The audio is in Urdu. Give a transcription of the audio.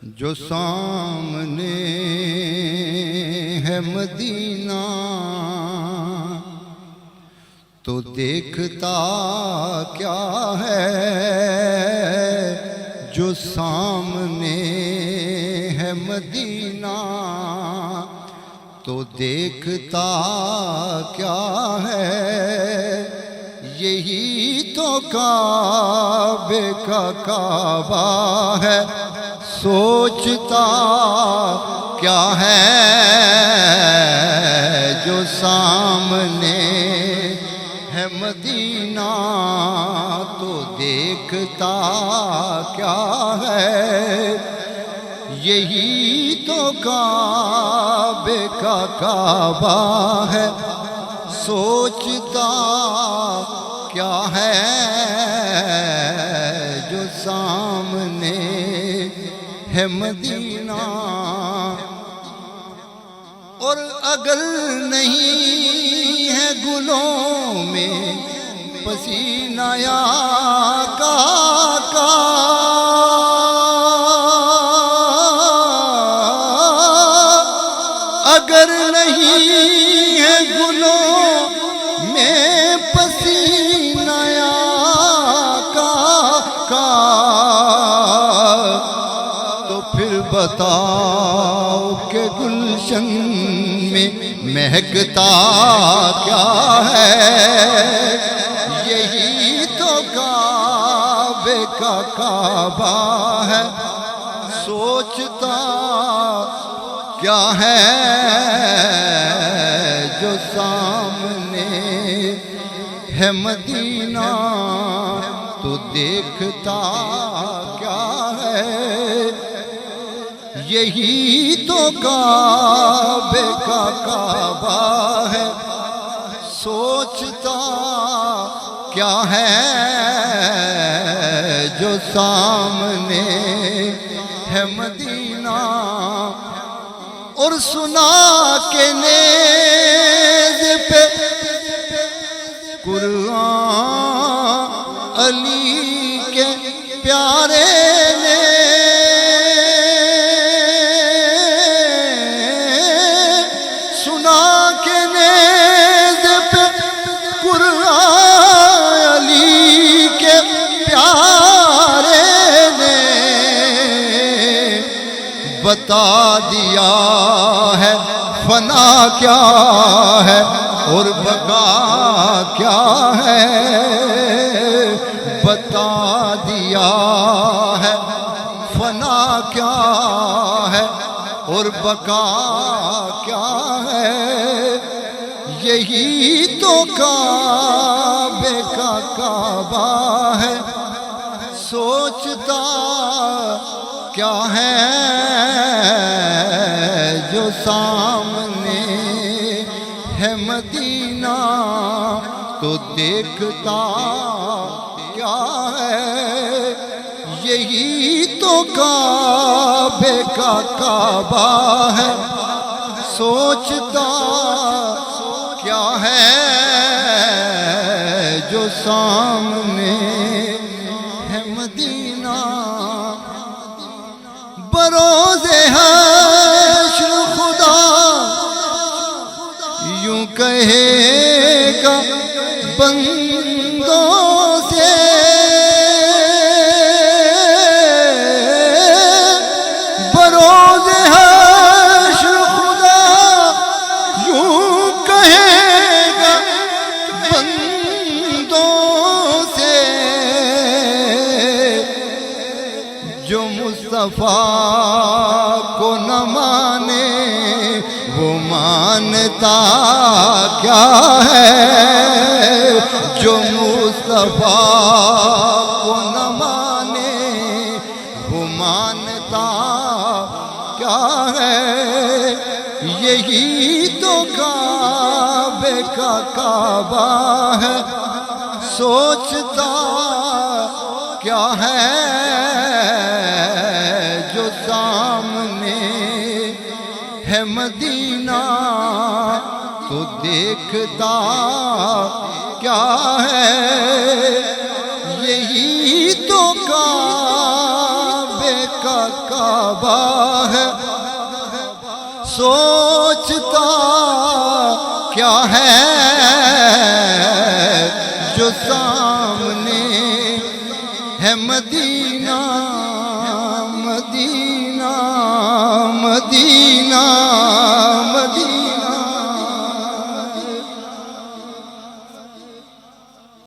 جو سامنے ہے مدینہ تو دیکھتا کیا ہے، جو سامنے ہے مدینہ تو دیکھتا کیا ہے، یہی تو کعبے کا کعبہ ہے، سوچتا کیا ہے، جو سامنے ہے مدینہ تو دیکھتا کیا ہے، یہی تو کعبے کا کعبہ ہے، سوچتا کیا ہے، جو سامنے ہے مدینہ۔ اور اگر نہیں ہے گلوں میں پسینہ آقا کا، اگر نہیں ہے گلوں میں پسینہ آقا کا، تو پھر بتاؤ کہ گلشن میں مہکتا کیا ہے، یہی تو کعبے کا کعبہ ہے، سوچتا کیا ہے، جو سامنے ہے مدینہ تو دیکھتا کیا ہے، یہی تو کعبے کا کعبہ ہے، سوچتا کیا ہے، جو سامنے ہے مدینہ۔ اور سنا کے نیز پہ قرآن علی کے پیارے نے، سنا کے نیز پہ قرآن علی کے پیارے نے بتا دیا ہے فنا کیا ہے اور بقا کیا ہے، بتا دیا ہے فنا کیا ہے اور بقا کیا ہے، یہی تو کعبے کا کعبہ ہے، سوچتا کیا ہے، جو سامنے ہے مدینہ تو دیکھتا کیا ہے، یہی تو کعبے کا کعبہ ہے، سوچتا کیا ہے، جو سامنے ہے مدینہ۔ بروز حشر خدا یوں کہے گا بندوں سے، بروز حشر خدا یوں کہے گا بندوں سے، جو مصطفیٰ کو نہ مانے وہ مانتا کیا ہے، جو مصطفیٰ کو نہ مانے وہ مانتا کیا ہے، یہی تو کعبے کا کعبہ ہے، سوچتا کیا ہے، جو سامنے ہے مدینہ تو دیکھتا کیا ہے، یہی تو کعبے کا مرحبا ہے، سوچتا کیا ہے جو سامنے ہے مدینہ، مدینہ، مدینہ